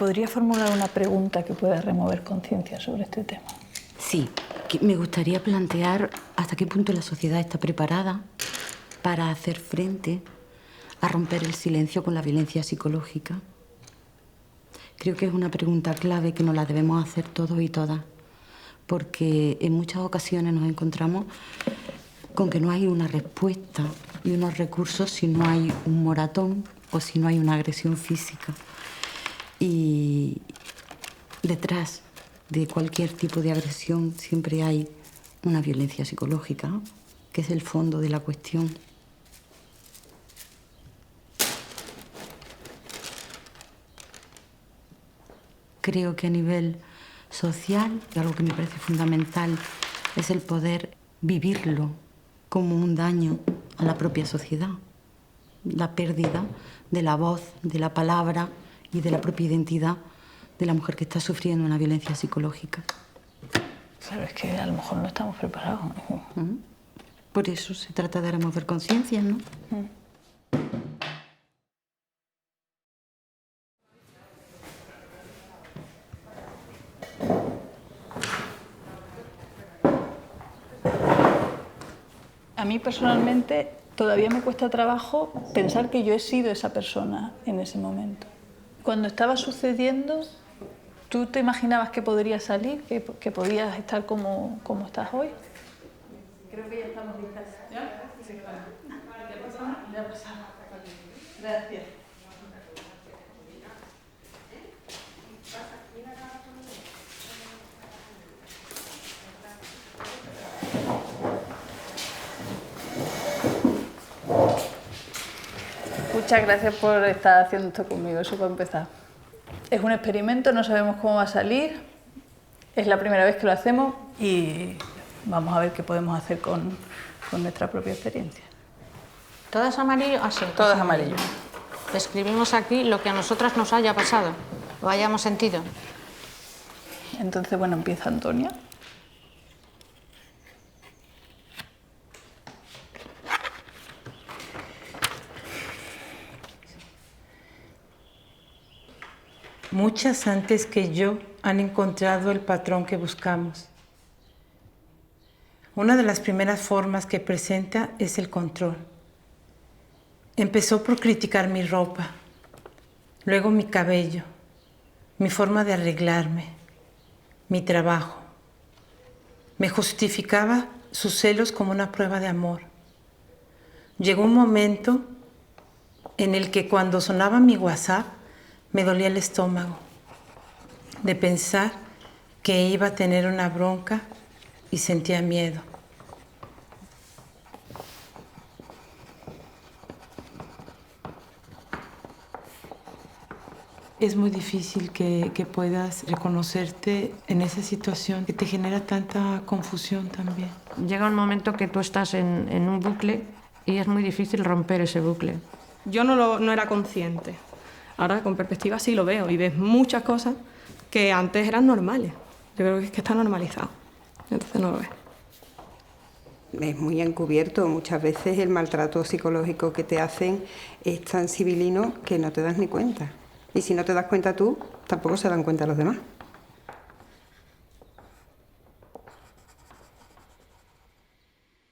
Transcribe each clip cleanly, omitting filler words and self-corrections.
podría formular una pregunta que pueda remover conciencia sobre este tema? Sí, que me gustaría plantear hasta qué punto la sociedad está preparada para hacer frente a romper el silencio con la violencia psicológica. Creo que es una pregunta clave que nos la debemos hacer todos y todas, porque en muchas ocasiones nos encontramos con que no hay una respuesta y unos recursos si no hay un moratón o si no hay una agresión física. Y detrás de cualquier tipo de agresión siempre hay una violencia psicológica, que es el fondo de la cuestión. Creo que a nivel social, y algo que me parece fundamental, es el poder vivirlo como un daño a la propia sociedad. La pérdida de la voz, de la palabra y de la propia identidad de la mujer que está sufriendo una violencia psicológica. Claro, es que a lo mejor no estamos preparados. Por eso se trata de remover conciencia, ¿no? A mí personalmente todavía me cuesta trabajo pensar que yo he sido esa persona en ese momento. Cuando estaba sucediendo, ¿tú te imaginabas que podrías salir, que podías estar como estás hoy? Creo que ya estamos listas. ¿Ya? Sí, claro. ¿Ya pasamos? Ya pasamos. Gracias. Muchas gracias por estar haciendo esto conmigo, eso para empezar. Es un experimento, no sabemos cómo va a salir, es la primera vez que lo hacemos y vamos a ver qué podemos hacer con nuestra propia experiencia. ¿Todas amarillo? Ah, sí. Todas amarillo. Escribimos aquí lo que a nosotras nos haya pasado, o hayamos sentido. Entonces, bueno, empieza Antonia. Muchas antes que yo han encontrado el patrón que buscamos. Una de las primeras formas que presenta es el control. Empezó por criticar mi ropa, luego mi cabello, mi forma de arreglarme, mi trabajo. Me justificaba sus celos como una prueba de amor. Llegó un momento en el que cuando sonaba mi WhatsApp, me dolía el estómago de pensar que iba a tener una bronca y sentía miedo. Es muy difícil que puedas reconocerte en esa situación que te genera tanta confusión también. Llega un momento que tú estás en un bucle y es muy difícil romper ese bucle. Yo no era consciente. Ahora, con perspectiva, sí lo veo y ves muchas cosas que antes eran normales. Yo creo que es que está normalizado. Entonces no lo ves. Es muy encubierto. Muchas veces el maltrato psicológico que te hacen es tan civilino que no te das ni cuenta. Y si no te das cuenta tú, tampoco se dan cuenta los demás.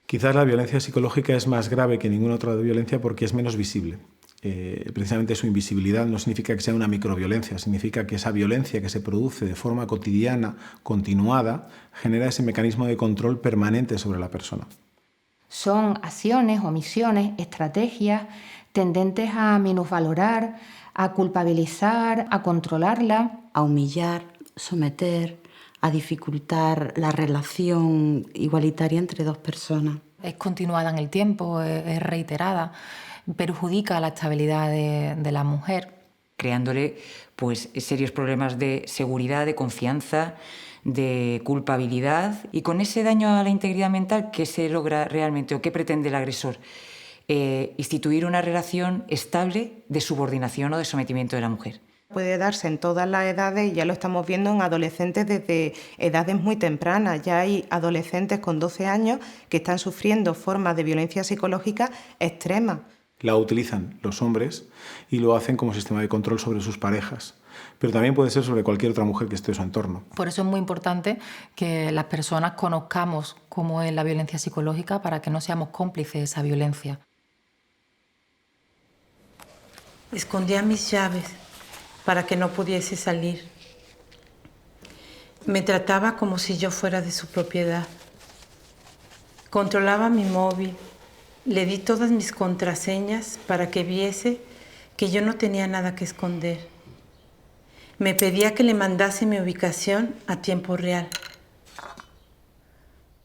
Quizás la violencia psicológica es más grave que ninguna otra violencia porque es menos visible. Precisamente su invisibilidad no significa que sea una microviolencia, significa que esa violencia que se produce de forma cotidiana, continuada, genera ese mecanismo de control permanente sobre la persona. Son acciones, omisiones, estrategias tendentes a minusvalorar, a culpabilizar, a controlarla, A humillar, someter, a dificultar la relación igualitaria entre dos personas. Es continuada en el tiempo, es reiterada, perjudica la estabilidad de la mujer. Creándole pues, serios problemas de seguridad, de confianza, de culpabilidad. Y con ese daño a la integridad mental, ¿qué se logra realmente o qué pretende el agresor? Instituir una relación estable de subordinación o de sometimiento de la mujer. Puede darse en todas las edades y ya lo estamos viendo en adolescentes desde edades muy tempranas. Ya hay adolescentes con 12 años que están sufriendo formas de violencia psicológica extremas. La utilizan los hombres y lo hacen como sistema de control sobre sus parejas. pero también puede ser sobre cualquier otra mujer que esté en su entorno. Por eso es muy importante que las personas conozcamos cómo es la violencia psicológica para que no seamos cómplices de esa violencia. Escondía mis llaves para que no pudiese salir. Me trataba como si yo fuera de su propiedad. Controlaba mi móvil. Le di todas mis contraseñas para que viese que yo no tenía nada que esconder. Me pedía que le mandase mi ubicación a tiempo real.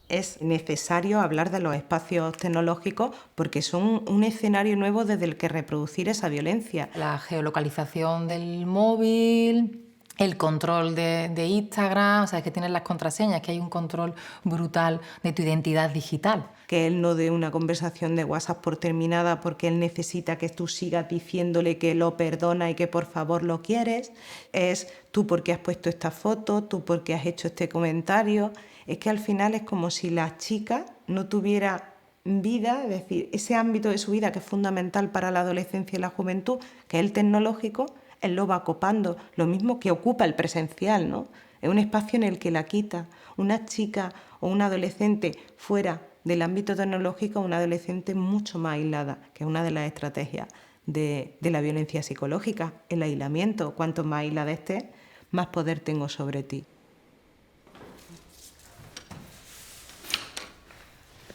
Es necesario hablar de los espacios tecnológicos porque son un escenario nuevo desde el que reproducir esa violencia. La geolocalización del móvil, el control de Instagram, o sea, es que tienes las contraseñas, que hay un control brutal de tu identidad digital. Que él no dé una conversación de WhatsApp por terminada porque él necesita que tú sigas diciéndole que lo perdona y que por favor lo quieres. Es tú porque has puesto esta foto, tú porque has hecho este comentario. Es que al final es como si la chica no tuviera vida, es decir, ese ámbito de su vida que es fundamental para la adolescencia y la juventud, que es el tecnológico, él lo va copando, lo mismo que ocupa el presencial, ¿no? Es un espacio en el que la quita. Una chica o un adolescente fuera del ámbito tecnológico, una adolescente mucho más aislada, que es una de las estrategias de la violencia psicológica, el aislamiento. Cuanto más aislada estés, más poder tengo sobre ti.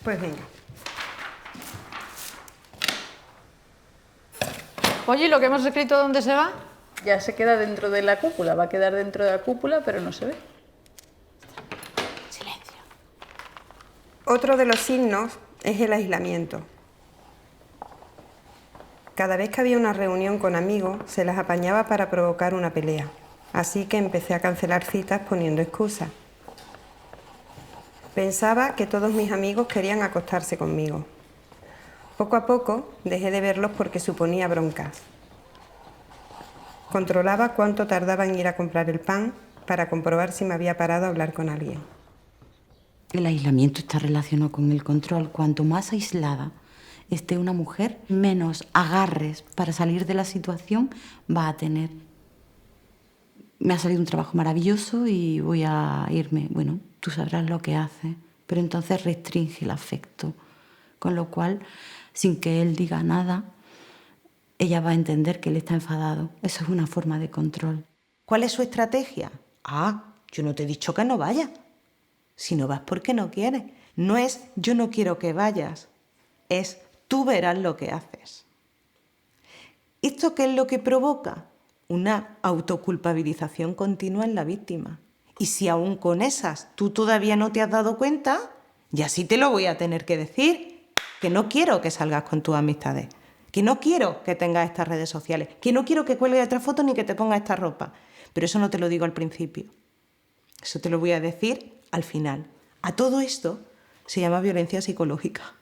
Pues venga. Oye, ¿y lo que hemos escrito dónde se va? Ya se queda dentro de la cúpula, va a quedar dentro de la cúpula, pero no se ve. Silencio. Otro de los signos es el aislamiento. Cada vez que había una reunión con amigos, se las apañaba para provocar una pelea. Así que empecé a cancelar citas poniendo excusas. Pensaba que todos mis amigos querían acostarse conmigo. Poco a poco dejé de verlos porque suponía broncas. Controlaba cuánto tardaba en ir a comprar el pan para comprobar si me había parado a hablar con alguien. El aislamiento está relacionado con el control. Cuanto más aislada esté una mujer, menos agarres para salir de la situación va a tener. Me ha salido un trabajo maravilloso y voy a irme. Bueno, tú sabrás lo que hace, pero entonces restringe el afecto. Con lo cual, sin que él diga nada, ella va a entender que él está enfadado. Eso es una forma de control. ¿Cuál es su estrategia? Yo no te he dicho que no vayas. Si no vas porque no quieres. No es yo no quiero que vayas, es tú verás lo que haces. ¿Esto qué es lo que provoca? Una autoculpabilización continua en la víctima. Y si aún con esas tú todavía no te has dado cuenta, ya sí te lo voy a tener que decir, que no quiero que salgas con tus amistades, que no quiero que tengas estas redes sociales, que no quiero que cuelgues otra foto ni que te pongas esta ropa. Pero eso no te lo digo al principio. Eso te lo voy a decir al final. A todo esto se llama violencia psicológica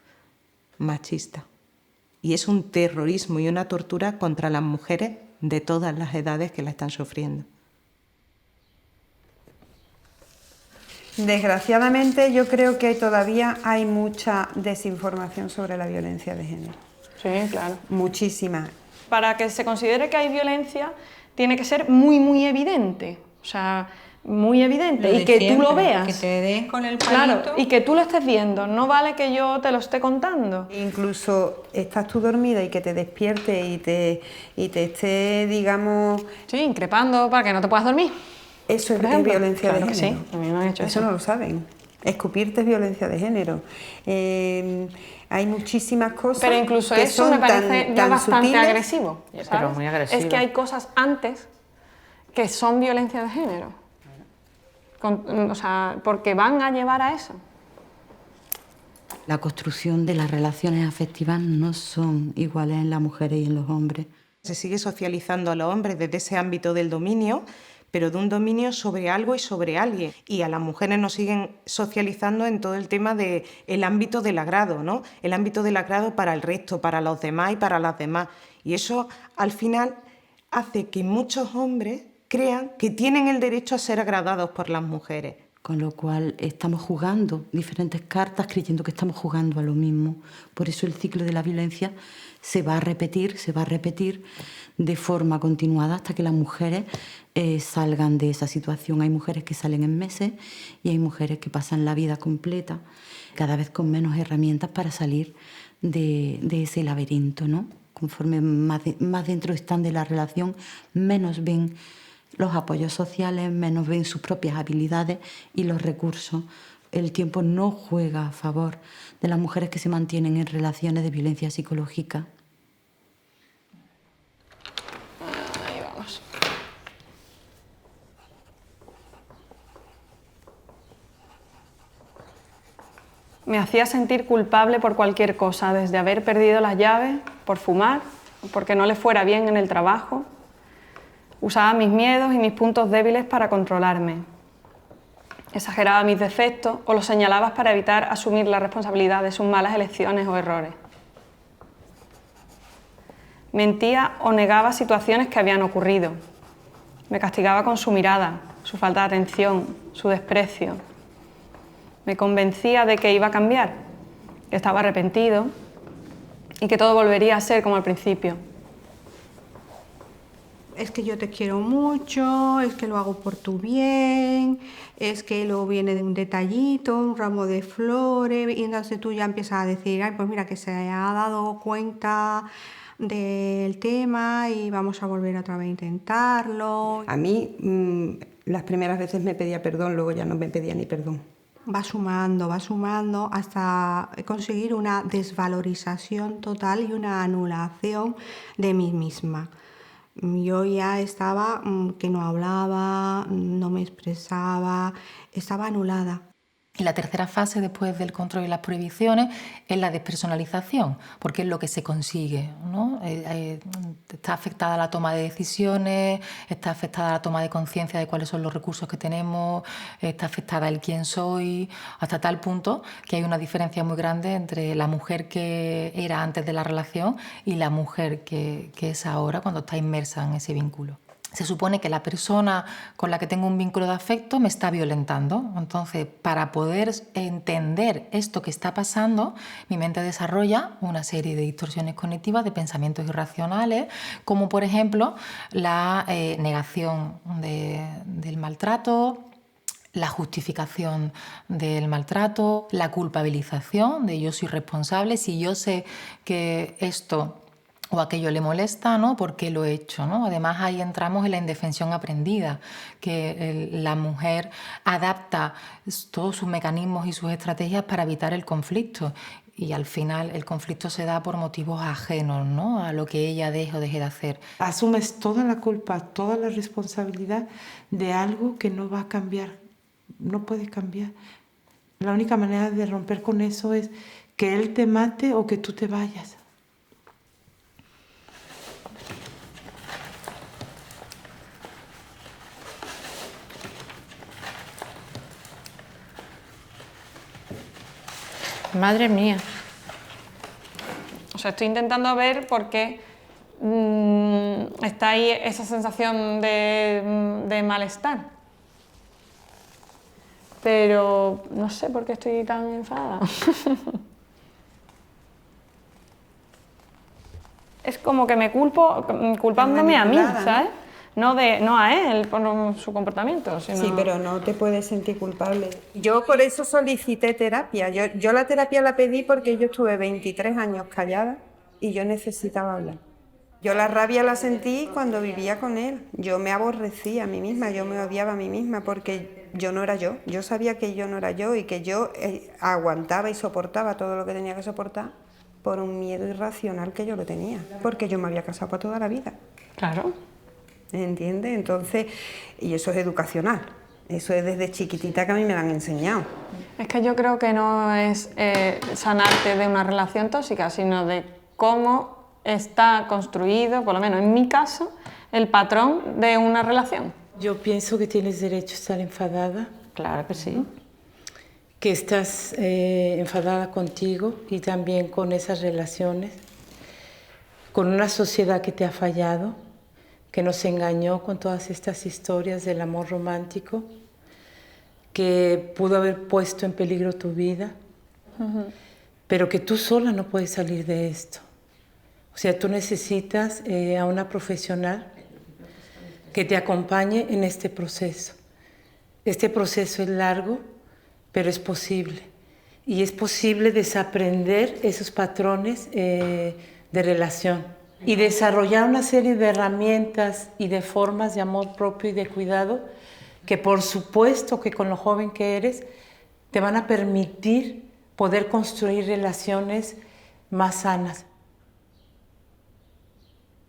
machista. Y es un terrorismo y una tortura contra las mujeres de todas las edades que la están sufriendo. Desgraciadamente, yo creo que todavía hay mucha desinformación sobre la violencia de género. Sí, claro. Muchísima. Para que se considere que hay violencia, tiene que ser muy, muy evidente. O sea, muy evidente. Y que tú lo veas. Que te des con el palito. Claro, y que tú lo estés viendo. No vale que yo te lo esté contando. Incluso estás tú dormida y que te despierte y te esté, digamos... Sí, increpando para que no te puedas dormir. Eso es violencia de género. Sí, a mí me han hecho eso. Eso no lo saben. Escupirte es violencia de género. Hay muchísimas cosas. Pero incluso que eso son me parece ya bastante sutiles. agresivo. ¿Sabes? Pero muy agresivo. Es que hay cosas antes que son violencia de género. O sea, porque van a llevar a eso. La construcción de las relaciones afectivas no son iguales en las mujeres y en los hombres. Se sigue socializando a los hombres desde ese ámbito del dominio, pero de un dominio sobre algo y sobre alguien. Y a las mujeres nos siguen socializando en todo el tema del ámbito del agrado, ¿no? El ámbito del agrado para el resto, para los demás y para las demás. Y eso, al final, hace que muchos hombres crean que tienen el derecho a ser agradados por las mujeres, Con lo cual estamos jugando diferentes cartas creyendo que estamos jugando a lo mismo. Por eso el ciclo de la violencia se va a repetir de forma continuada hasta que las mujeres salgan de esa situación. Hay mujeres que salen en meses y hay mujeres que pasan la vida completa, cada vez con menos herramientas para salir de ese laberinto, ¿no? Conforme más dentro están de la relación, menos ven los apoyos sociales, menos ven sus propias habilidades y los recursos. El tiempo no juega a favor de las mujeres que se mantienen en relaciones de violencia psicológica. Ahí vamos. Me hacía sentir culpable por cualquier cosa, desde haber perdido las llaves, por fumar, porque no le fuera bien en el trabajo. Usaba mis miedos y mis puntos débiles para controlarme. Exageraba mis defectos o los señalaba para evitar asumir la responsabilidad de sus malas elecciones o errores. Mentía o negaba situaciones que habían ocurrido. Me castigaba con su mirada, su falta de atención, su desprecio. Me convencía de que iba a cambiar, que estaba arrepentido y que todo volvería a ser como al principio. Es que yo te quiero mucho, es que lo hago por tu bien, es que luego viene de un detallito, un ramo de flores, y entonces tú ya empiezas a decir, ay, pues mira, que se ha dado cuenta del tema y vamos a volver otra vez a intentarlo. A mí las primeras veces me pedía perdón, luego ya no me pedía ni perdón. Va sumando hasta conseguir una desvalorización total y una anulación de mí misma. Yo ya estaba que no hablaba, no me expresaba, estaba anulada. Y la tercera fase, después del control y las prohibiciones, es la despersonalización, porque es lo que se consigue, ¿no? Está afectada la toma de decisiones, está afectada la toma de conciencia de cuáles son los recursos que tenemos, está afectada el quién soy, hasta tal punto que hay una diferencia muy grande entre la mujer que era antes de la relación y la mujer que es ahora cuando está inmersa en ese vínculo. Se supone que la persona con la que tengo un vínculo de afecto me está violentando. Entonces, para poder entender esto que está pasando, mi mente desarrolla una serie de distorsiones cognitivas, de pensamientos irracionales, como por ejemplo la negación del maltrato, la justificación del maltrato, la culpabilización de yo soy responsable, si yo sé que esto o aquello le molesta, ¿no? ¿Por qué lo he hecho, ¿no? Además, ahí entramos en la indefensión aprendida, que la mujer adapta todos sus mecanismos y sus estrategias para evitar el conflicto. Y al final el conflicto se da por motivos ajenos, ¿no? A lo que ella deje o deje de hacer. Asumes toda la culpa, toda la responsabilidad de algo que no va a cambiar, no puede cambiar. La única manera de romper con eso es que él te mate o que tú te vayas. Madre mía. O sea, estoy intentando ver por qué está ahí esa sensación de malestar. Pero no sé por qué estoy tan enfadada. Es como que me culpo, culpándome a mí, ¿sabes? No a él por su comportamiento. Sino... Sí, pero no te puedes sentir culpable. Yo por eso solicité terapia. Yo la terapia la pedí porque yo estuve 23 años callada y yo necesitaba hablar. Yo la rabia la sentí cuando vivía con él. Yo me aborrecía a mí misma, yo me odiaba a mí misma porque yo no era yo. Yo sabía que yo no era yo y que yo aguantaba y soportaba todo lo que tenía que soportar por un miedo irracional que yo lo tenía. Porque yo me había casado para toda la vida. Claro. ¿Entiendes? Entonces, y eso es educacional. Eso es desde chiquitita que a mí me lo han enseñado. Es que yo creo que no es sanarte de una relación tóxica, sino de cómo está construido, por lo menos en mi caso, el patrón de una relación. Yo pienso que tienes derecho a estar enfadada. Claro que sí. Que estás enfadada contigo y también con esas relaciones, con una sociedad que te ha fallado, que nos engañó con todas estas historias del amor romántico, que pudo haber puesto en peligro tu vida, pero que tú sola no puedes salir de esto. O sea, tú necesitas a una profesional que te acompañe en este proceso. Este proceso es largo, pero es posible. Y es posible desaprender esos patrones de relación y desarrollar una serie de herramientas y de formas de amor propio y de cuidado que, por supuesto, que con lo joven que eres, te van a permitir poder construir relaciones más sanas.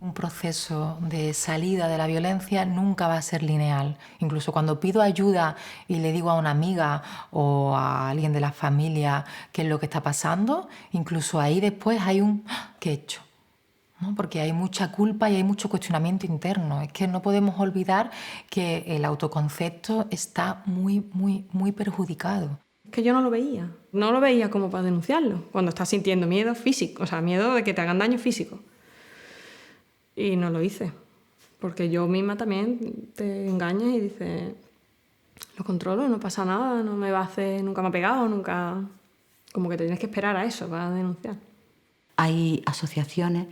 Un proceso de salida de la violencia nunca va a ser lineal. Incluso cuando pido ayuda y le digo a una amiga o a alguien de la familia qué es lo que está pasando, incluso ahí después hay un ¿qué he hecho? ¿No? Porque hay mucha culpa y hay mucho cuestionamiento interno. Es que no podemos olvidar que el autoconcepto está muy perjudicado. Que yo no lo veía como para denunciarlo, cuando estás sintiendo miedo físico, o sea, miedo de que te hagan daño físico. Y no lo hice, porque yo misma también te engañas y dices, lo controlo, no pasa nada, no me va a hacer, nunca me ha pegado, nunca... Como que te tienes que esperar a eso para denunciar. Hay asociaciones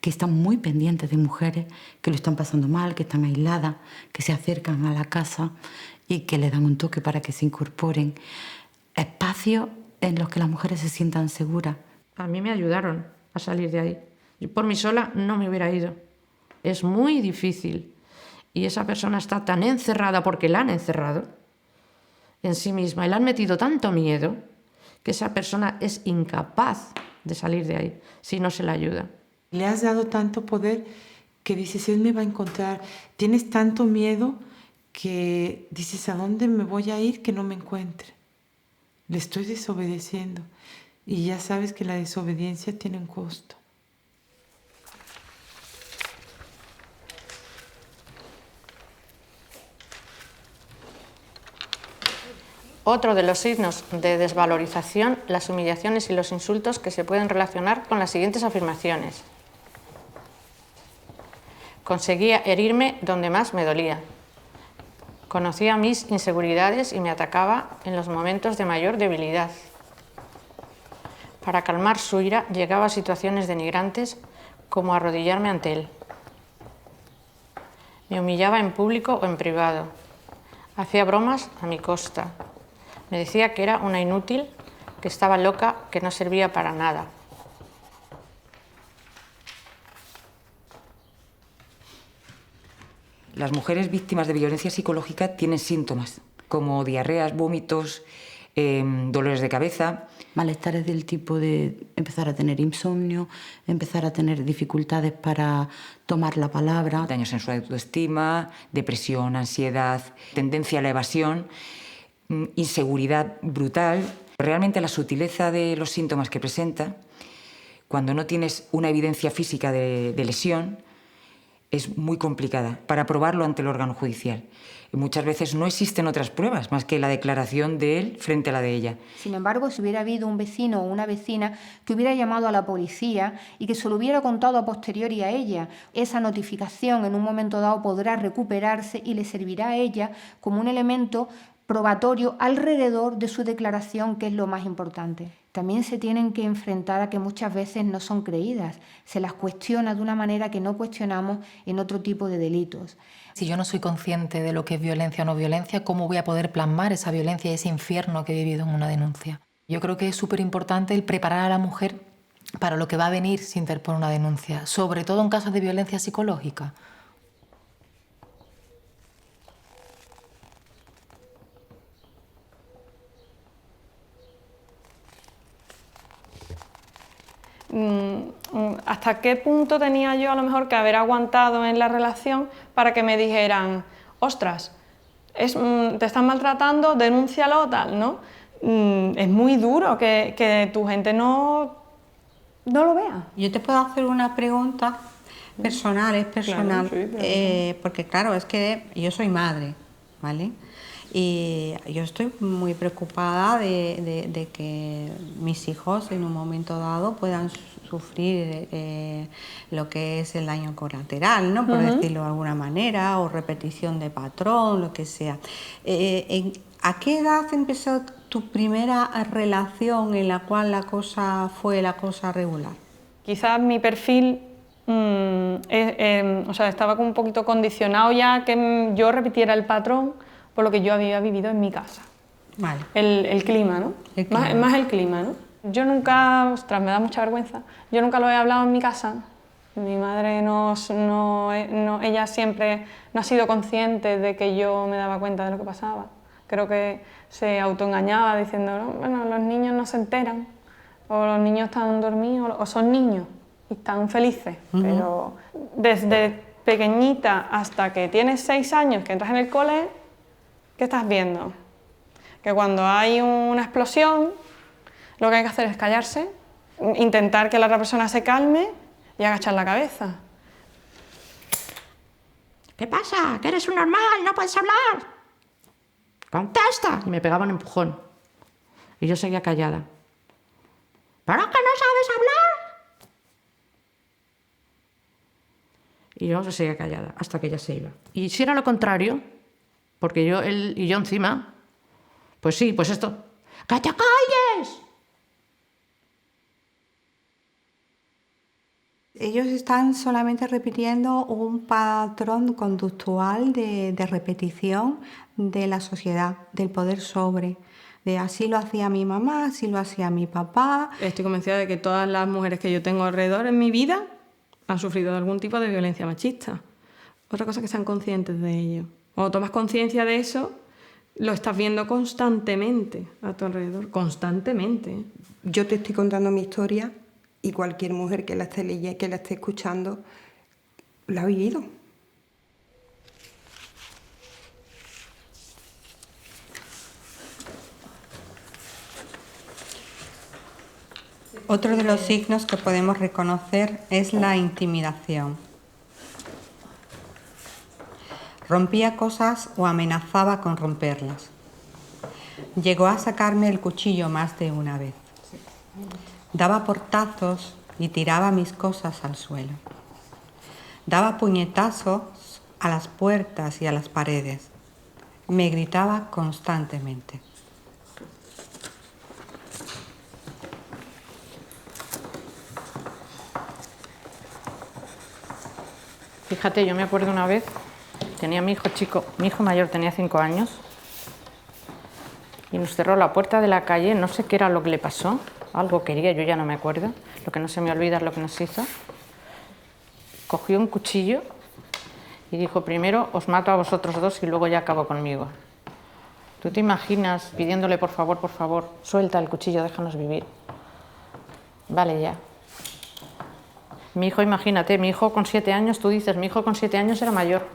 que están muy pendientes de mujeres que lo están pasando mal, que están aisladas, que se acercan a la casa y que le dan un toque para que se incorporen. Espacios en los que las mujeres se sientan seguras. A mí me ayudaron a salir de ahí. Yo por mí sola no me hubiera ido. Es muy difícil. Y esa persona está tan encerrada porque la han encerrado en sí misma y le han metido tanto miedo que esa persona es incapaz de salir de ahí si no se la ayuda. Le has dado tanto poder que dices, él me va a encontrar. Tienes tanto miedo que dices, ¿a dónde me voy a ir que no me encuentre? Le estoy desobedeciendo. Y ya sabes que la desobediencia tiene un costo. Otro de los signos de desvalorización, las humillaciones y los insultos que se pueden relacionar con las siguientes afirmaciones. Conseguía herirme donde más me dolía. Conocía mis inseguridades y me atacaba en los momentos de mayor debilidad. Para calmar su ira llegaba a situaciones denigrantes como arrodillarme ante él. Me humillaba en público o en privado. Hacía bromas a mi costa. Me decía que era una inútil, que estaba loca, que no servía para nada. Las mujeres víctimas de violencia psicológica tienen síntomas como diarreas, vómitos, dolores de cabeza. Malestares del tipo de empezar a tener insomnio, empezar a tener dificultades para tomar la palabra. Daños en su autoestima, depresión, ansiedad, tendencia a la evasión, inseguridad brutal. Realmente la sutileza de los síntomas que presenta, cuando no tienes una evidencia física de lesión, es muy complicada para probarlo ante el órgano judicial. Y muchas veces no existen otras pruebas más que la declaración de él frente a la de ella. Sin embargo, si hubiera habido un vecino o una vecina que hubiera llamado a la policía y que se lo hubiera contado a posteriori a ella, esa notificación en un momento dado podrá recuperarse y le servirá a ella como un elemento probatorio alrededor de su declaración, que es lo más importante. También se tienen que enfrentar a que muchas veces no son creídas, se las cuestiona de una manera que no cuestionamos en otro tipo de delitos. Si yo no soy consciente de lo que es violencia o no violencia, ¿cómo voy a poder plasmar esa violencia y ese infierno que he vivido en una denuncia? Yo creo que es súper importante el preparar a la mujer para lo que va a venir si interpone una denuncia, sobre todo en casos de violencia psicológica. ¿Hasta qué punto tenía yo a lo mejor que haber aguantado en la relación para que me dijeran, ostras, te están maltratando, denúncialo, tal, ¿no? Es muy duro que tu gente no lo vea. Yo te puedo hacer una pregunta personal, es personal, Claro, sí, porque claro, es que yo soy madre, ¿vale? Y yo estoy muy preocupada de que mis hijos en un momento dado puedan sufrir lo que es el daño colateral, ¿no? Por decirlo de alguna manera, o repetición de patrón, lo que sea. ¿A qué edad empezó tu primera relación en la cual la cosa regular? Quizás mi perfil estaba como un poquito condicionado ya que yo repitiera el patrón por lo que yo había vivido en mi casa. Vale. El clima, ¿no? El clima. Más el clima, ¿no? Yo nunca, ostras, me da mucha vergüenza, yo nunca lo he hablado en mi casa. Mi madre ella siempre no ha sido consciente de que yo me daba cuenta de lo que pasaba. Creo que se autoengañaba diciendo, no, bueno, los niños no se enteran, o los niños están dormidos, o son niños y están felices. Pero desde pequeñita hasta que tienes 6 años, que entras en el cole, ¿qué estás viendo? Que cuando hay una explosión, lo que hay que hacer es callarse, intentar que la otra persona se calme y agachar la cabeza. ¿Qué pasa? ¿Que eres un normal? ¿No puedes hablar? ¡Contesta! Y me pegaba un empujón. Y yo seguía callada. ¿Pero que no sabes hablar? Y yo seguía callada hasta que ella se iba. Y si era lo contrario, porque él y yo encima, pues sí, pues esto. ¡Que te calles! Ellos están solamente repitiendo un patrón conductual de repetición de la sociedad, del poder sobre, de así lo hacía mi mamá, así lo hacía mi papá. Estoy convencida de que todas las mujeres que yo tengo alrededor en mi vida han sufrido algún tipo de violencia machista. Otra cosa es que sean conscientes de ello. Cuando tomas conciencia de eso, lo estás viendo constantemente a tu alrededor, constantemente. Yo te estoy contando mi historia y cualquier mujer que la esté leyendo, que la esté escuchando, la ha vivido. Otro de los signos que podemos reconocer es la intimidación. Rompía cosas o amenazaba con romperlas. Llegó a sacarme el cuchillo más de una vez. Daba portazos y tiraba mis cosas al suelo. Daba puñetazos a las puertas y a las paredes. Me gritaba constantemente. Fíjate, yo me acuerdo una vez, tenía mi hijo chico, mi hijo mayor tenía 5 años, y nos cerró la puerta de la calle, no sé qué era lo que le pasó, algo quería, yo ya no me acuerdo, lo que no se me olvida es lo que nos hizo. Cogió un cuchillo y dijo, primero os mato a vosotros dos y luego ya acabo conmigo. ¿Tú te imaginas pidiéndole por favor, suelta el cuchillo, déjanos vivir? Vale ya. Mi hijo, imagínate, mi hijo con 7 años, tú dices, mi hijo con 7 años era mayor.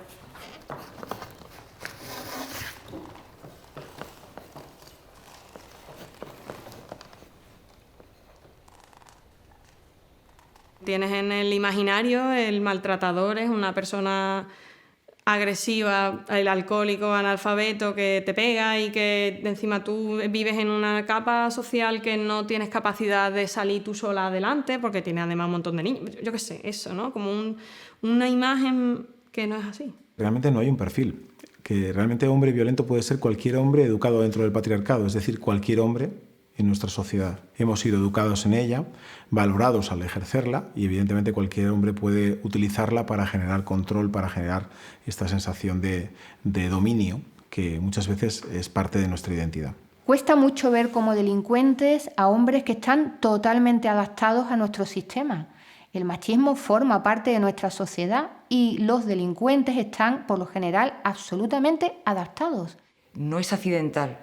Tienes en el imaginario el maltratador es una persona agresiva, el alcohólico, analfabeto que te pega y que encima tú vives en una capa social que no tienes capacidad de salir tú sola adelante porque tienes además un montón de niños. Yo qué sé, eso, ¿no? Como una imagen que no es así. Realmente no hay un perfil. Que realmente hombre violento puede ser cualquier hombre educado dentro del patriarcado, es decir, cualquier hombre en nuestra sociedad. Hemos sido educados en ella, valorados al ejercerla y evidentemente cualquier hombre puede utilizarla para generar control, para generar esta sensación de dominio que muchas veces es parte de nuestra identidad. Cuesta mucho ver como delincuentes a hombres que están totalmente adaptados a nuestro sistema. El machismo forma parte de nuestra sociedad y los delincuentes están, por lo general, absolutamente adaptados. No es accidental.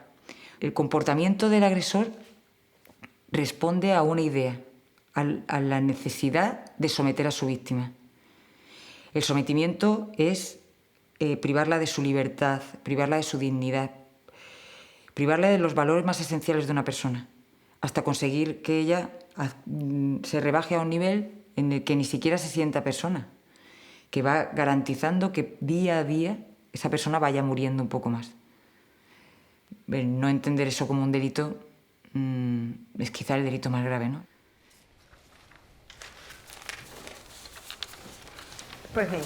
El comportamiento del agresor responde a una idea, a la necesidad de someter a su víctima. El sometimiento es privarla de su libertad, privarla de su dignidad, privarla de los valores más esenciales de una persona, hasta conseguir que ella se rebaje a un nivel en el que ni siquiera se sienta persona, que va garantizando que día a día esa persona vaya muriendo un poco más. No entender eso como un delito es quizá el delito más grave, ¿no? Pues bien.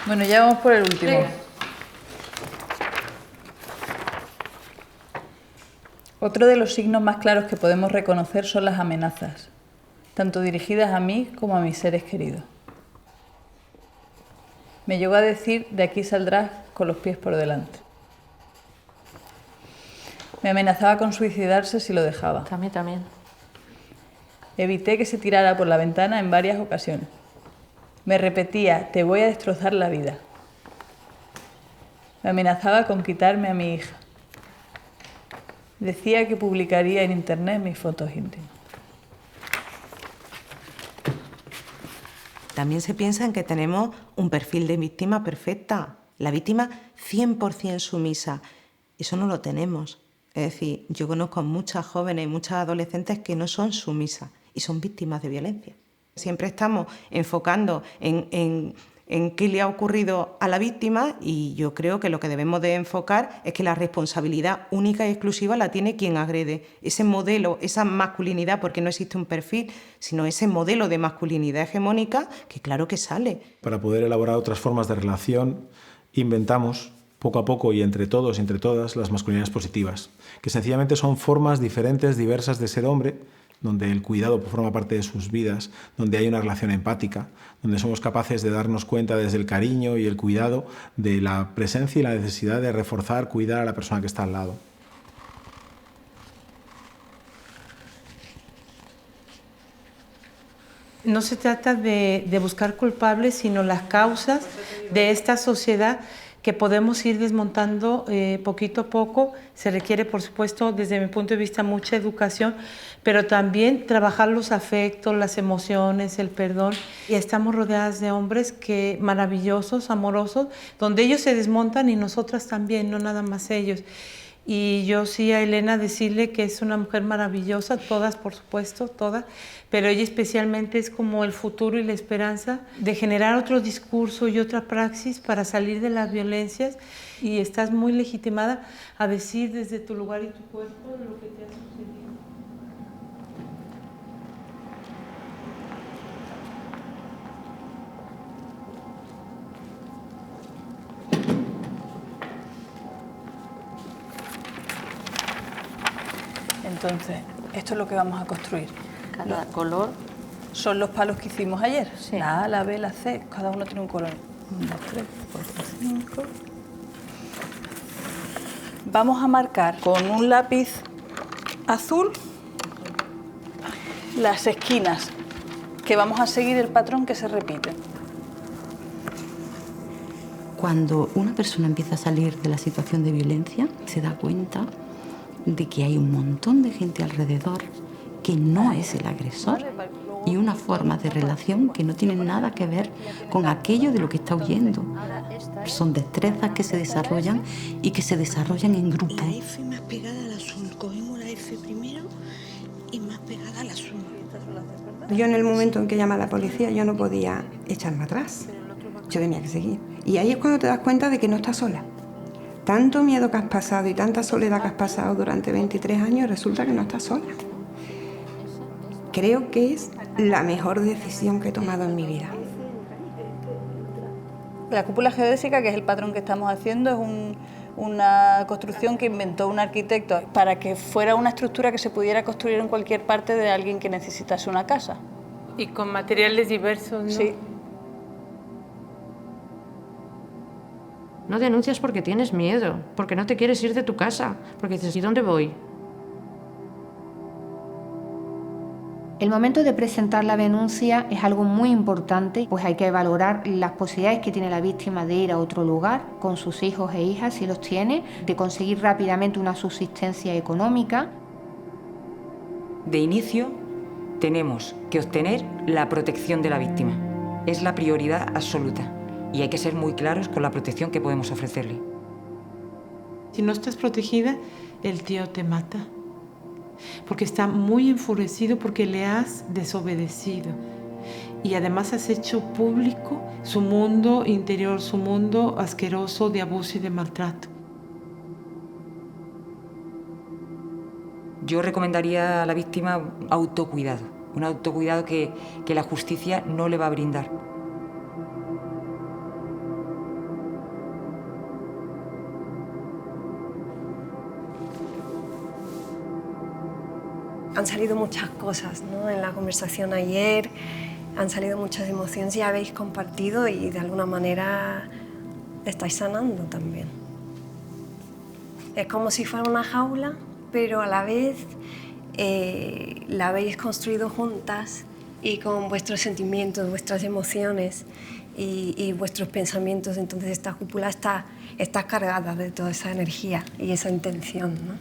Bueno, ya vamos por el último. Otro de los signos más claros que podemos reconocer son las amenazas, tanto dirigidas a mí como a mis seres queridos. Me llegó a decir: de aquí saldrás con los pies por delante. Me amenazaba con suicidarse si lo dejaba. A mí también. Evité que se tirara por la ventana en varias ocasiones. Me repetía: te voy a destrozar la vida. Me amenazaba con quitarme a mi hija. Decía que publicaría en internet mis fotos íntimas. También se piensa en que tenemos un perfil de víctima perfecta, la víctima 100% sumisa. Eso no lo tenemos. Es decir, yo conozco a muchas jóvenes y muchas adolescentes que no son sumisas y son víctimas de violencia. Siempre estamos enfocando en qué le ha ocurrido a la víctima, y yo creo que lo que debemos de enfocar es que la responsabilidad única y exclusiva la tiene quien agrede. Ese modelo, esa masculinidad, porque no existe un perfil, sino ese modelo de masculinidad hegemónica que claro que sale. Para poder elaborar otras formas de relación, inventamos poco a poco y entre todos y entre todas las masculinidades positivas, que sencillamente son formas diferentes, diversas de ser hombre, donde el cuidado forma parte de sus vidas, donde hay una relación empática, donde somos capaces de darnos cuenta desde el cariño y el cuidado de la presencia y la necesidad de reforzar, cuidar a la persona que está al lado. No se trata de buscar culpables, sino las causas de esta sociedad que podemos ir desmontando poquito a poco. Se requiere, por supuesto, desde mi punto de vista, mucha educación, pero también trabajar los afectos, las emociones, el perdón. Y estamos rodeadas de hombres maravillosos, amorosos, donde ellos se desmontan y nosotras también, no nada más ellos. Y yo sí a Elena decirle que es una mujer maravillosa, todas por supuesto, todas, pero ella especialmente es como el futuro y la esperanza de generar otro discurso y otra praxis para salir de las violencias, y estás muy legitimada a decir desde tu lugar y tu cuerpo lo que te ha sucedido. Entonces, esto es lo que vamos a construir. Cada color son los palos que hicimos ayer. Sí. La A, la B, la C, cada uno tiene un color. 1, 2, 3, 4, 5. Vamos a marcar con un lápiz azul las esquinas, que vamos a seguir el patrón que se repite. Cuando una persona empieza a salir de la situación de violencia, se da cuenta de que hay un montón de gente alrededor que no es el agresor y una forma de relación que no tiene nada que ver con aquello de lo que está huyendo. Son destrezas que se desarrollan y que se desarrollan en grupo. La F más pegada al azul. Cogemos la F primero y más pegada al azul. Yo en el momento en que llama a la policía yo no podía echarme atrás. Yo tenía que seguir. Y ahí es cuando te das cuenta de que no estás sola. Tanto miedo que has pasado y tanta soledad que has pasado durante 23 años, resulta que no estás sola. Creo que es la mejor decisión que he tomado en mi vida. La cúpula geodésica, que es el patrón que estamos haciendo, es una construcción que inventó un arquitecto para que fuera una estructura que se pudiera construir en cualquier parte de alguien que necesitase una casa. Y con materiales diversos, ¿no? Sí. no denuncias porque tienes miedo, porque no te quieres ir de tu casa, porque dices, ¿y dónde voy? El momento de presentar la denuncia es algo muy importante, pues hay que valorar las posibilidades que tiene la víctima de ir a otro lugar con sus hijos e hijas, si los tiene, de conseguir rápidamente una subsistencia económica. De inicio, tenemos que obtener la protección de la víctima. Es la prioridad absoluta y hay que ser muy claros con la protección que podemos ofrecerle. Si no estás protegida, el tío te mata. Porque está muy enfurecido porque le has desobedecido. Y además has hecho público su mundo interior, su mundo asqueroso de abuso y de maltrato. Yo recomendaría a la víctima autocuidado, un autocuidado que la justicia no le va a brindar. Han salido muchas cosas, ¿no? En la conversación ayer han salido muchas emociones y habéis compartido y de alguna manera estáis sanando también. Es como si fuera una jaula, pero a la vez la habéis construido juntas y con vuestros sentimientos, vuestras emociones y vuestros pensamientos. Entonces esta cúpula está cargada de toda esa energía y esa intención, ¿no?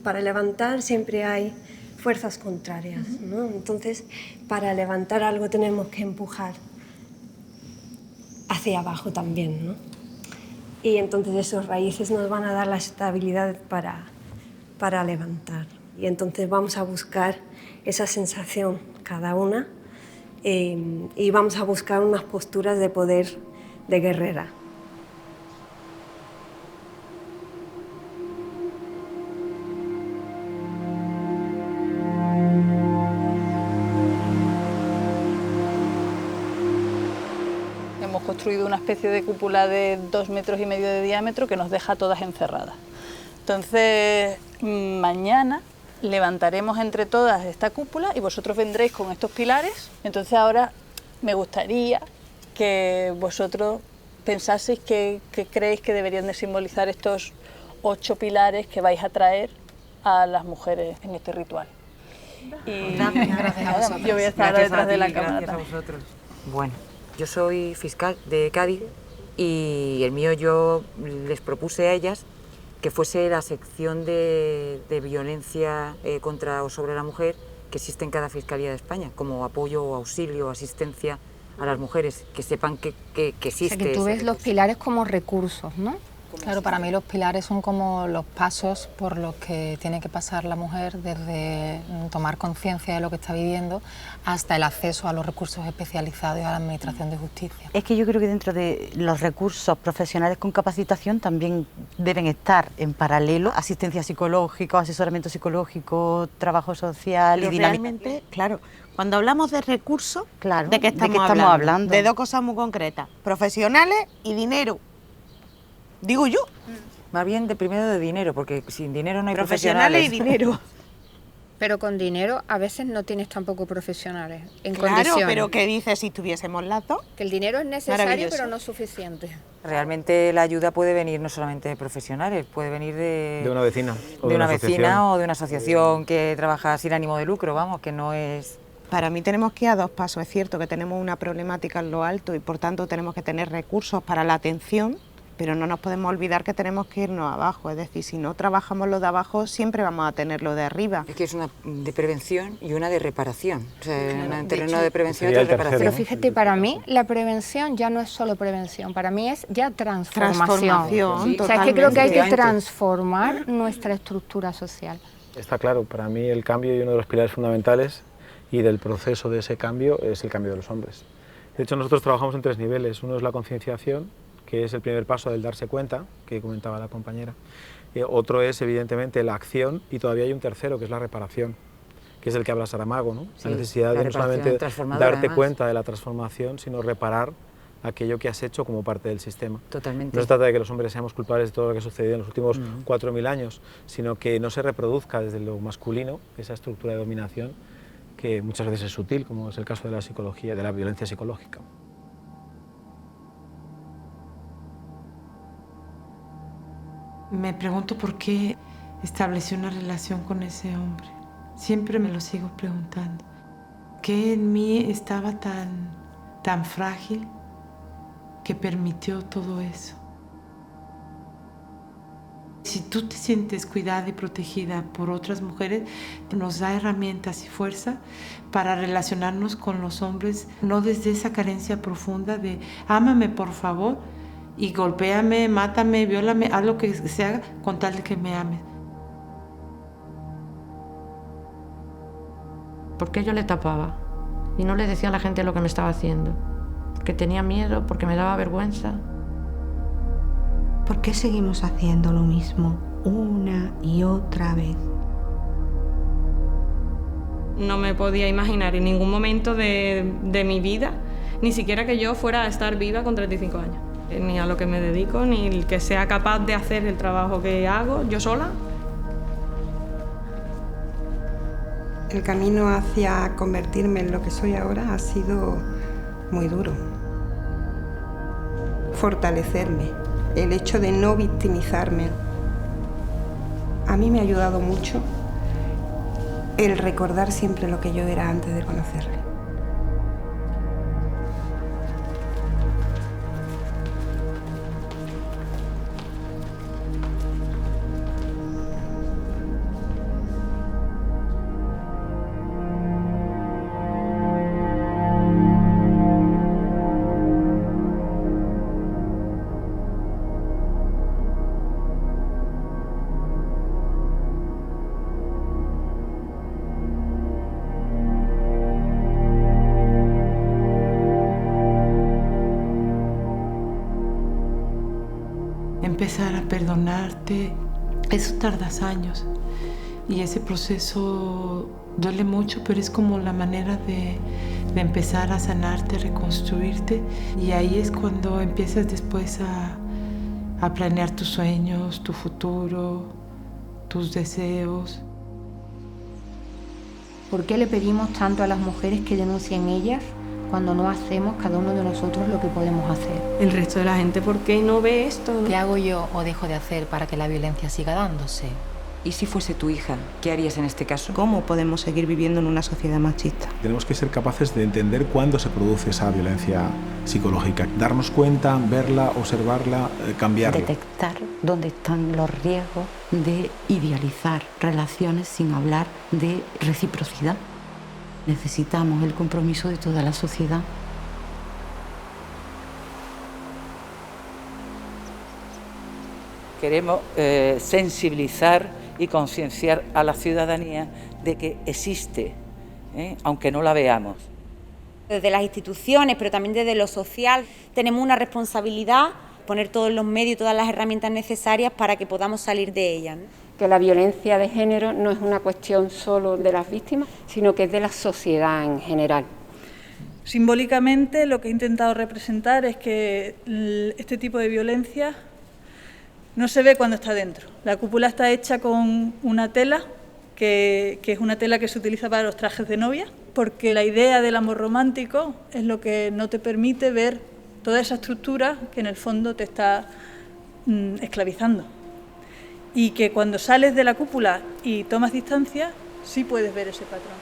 Para levantar siempre hay fuerzas contrarias, ¿no? Entonces, para levantar algo tenemos que empujar hacia abajo también, ¿no? Y entonces esos raíces nos van a dar la estabilidad para levantar. Y entonces vamos a buscar esa sensación cada una y vamos a buscar unas posturas de poder de guerrera. Hemos construido una especie de cúpula de 2,5 metros de diámetro que nos deja todas encerradas. Entonces, mañana levantaremos entre todas esta cúpula y vosotros vendréis con estos pilares. Entonces ahora me gustaría que vosotros pensaseis qué creéis que deberían de simbolizar estos 8 pilares que vais a traer a las mujeres en este ritual. Y Gracias. Yo voy a estar ahora detrás de la cámara. Gracias a vosotros. Bueno, yo soy fiscal de Cádiz y el mío yo les propuse a ellas que fuese la sección de violencia contra o sobre la mujer que existe en cada Fiscalía de España, como apoyo o auxilio o asistencia a las mujeres, que sepan que existe. O sea, que tú ves los pilares como recursos, ¿no? Claro, para mí los pilares son como los pasos por los que tiene que pasar la mujer desde tomar conciencia de lo que está viviendo hasta el acceso a los recursos especializados y a la administración de justicia. Es que yo creo que dentro de los recursos profesionales con capacitación también deben estar en paralelo asistencia psicológica, asesoramiento psicológico, trabajo social. Pero y realmente, claro, cuando hablamos de recursos, claro, ¿de qué estamos hablando? De dos cosas muy concretas, profesionales y dinero. Digo yo. Más bien primero de dinero, porque sin dinero no hay profesionales. Profesionales y dinero. Pero con dinero a veces no tienes tampoco profesionales en Claro, condiciones. pero ¿qué dices si tuviésemos las dos? Que el dinero es necesario pero no suficiente. Realmente la ayuda puede venir no solamente de profesionales, puede venir de una vecina. De una vecina o de una asociación que trabaja sin ánimo de lucro, vamos, que no es... Para mí tenemos que ir a dos pasos. Es cierto que tenemos una problemática en lo alto y por tanto tenemos que tener recursos para la atención, pero no nos podemos olvidar que tenemos que irnos abajo, es decir, si no trabajamos lo de abajo, siempre vamos a tener lo de arriba. Es que es una de prevención y una de reparación, o sea, Claro, un terreno de de prevención y de reparación. Pero fíjate, para mí la prevención ya no es solo prevención, para mí es ya transformación. Sí, o sea, es que creo que hay que transformar nuestra estructura social. Está claro, para mí el cambio y uno de los pilares fundamentales y del proceso de ese cambio es el cambio de los hombres. De hecho, nosotros trabajamos en 3 niveles. Uno es la concienciación, que es el primer paso del darse cuenta, que comentaba la compañera. Otro es, evidentemente, la acción, y todavía hay un tercero, que es la reparación, que es el que habla Saramago, ¿no? Sí, la necesidad de no solamente darte cuenta de la transformación, sino reparar aquello que has hecho como parte del sistema. Totalmente. No se trata de que los hombres seamos culpables de todo lo que ha sucedido en los últimos 4.000 años, sino que no se reproduzca desde lo masculino esa estructura de dominación que muchas veces es sutil, como es el caso de la psicología, de la violencia psicológica. Me pregunto por qué establecí una relación con ese hombre. Siempre me lo sigo preguntando. ¿Qué en mí estaba tan frágil que permitió todo eso? Si tú te sientes cuidada y protegida por otras mujeres, nos da herramientas y fuerza para relacionarnos con los hombres, no desde esa carencia profunda de ámame por favor, y golpéame, mátame, viólame, haz lo que sea con tal de que me ames. Porque yo le tapaba y no le decía a la gente lo que me estaba haciendo. Porque tenía miedo, porque me daba vergüenza. ¿Por qué seguimos haciendo lo mismo una y otra vez? No me podía imaginar en ningún momento de mi vida, ni siquiera que yo fuera a estar viva con 35 años. Ni a lo que me dedico, ni que sea capaz de hacer el trabajo que hago yo sola. El camino hacia convertirme en lo que soy ahora ha sido muy duro. Fortalecerme, el hecho de no victimizarme. A mí me ha ayudado mucho el recordar siempre lo que yo era antes de conocerle. Empezar a perdonarte, eso tardas años y ese proceso duele mucho, pero es como la manera de empezar a sanarte, reconstruirte, y ahí es cuando empiezas después a planear tus sueños, tu futuro, tus deseos. ¿Por qué le pedimos tanto a las mujeres que denuncien ellas cuando no hacemos cada uno de nosotros lo que podemos hacer? El resto de la gente, ¿por qué no ve esto? ¿Qué hago yo o dejo de hacer para que la violencia siga dándose? ¿Y si fuese tu hija? ¿Qué harías en este caso? ¿Cómo podemos seguir viviendo en una sociedad machista? Tenemos que ser capaces de entender cuándo se produce esa violencia psicológica, darnos cuenta, verla, observarla, cambiarla. Detectar dónde están los riesgos de idealizar relaciones sin hablar de reciprocidad. Necesitamos el compromiso de toda la sociedad. Queremos sensibilizar y concienciar a la ciudadanía de que existe, aunque no la veamos. Desde las instituciones, pero también desde lo social, tenemos una responsabilidad, poner todos los medios, todas las herramientas necesarias para que podamos salir de ellas, ¿no? Que la violencia de género no es una cuestión solo de las víctimas, sino que es de la sociedad en general. Simbólicamente lo que he intentado representar es que este tipo de violencia no se ve cuando está dentro. La cúpula está hecha con una tela, que es una tela que se utiliza para los trajes de novia, porque la idea del amor romántico es lo que no te permite ver toda esa estructura que en el fondo te está esclavizando. Y que cuando sales de la cúpula y tomas distancia, sí puedes ver ese patrón.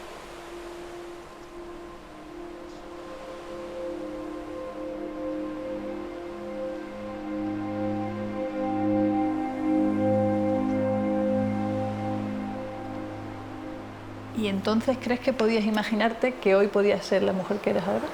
¿Y entonces crees que podías imaginarte que hoy podías ser la mujer que eres ahora?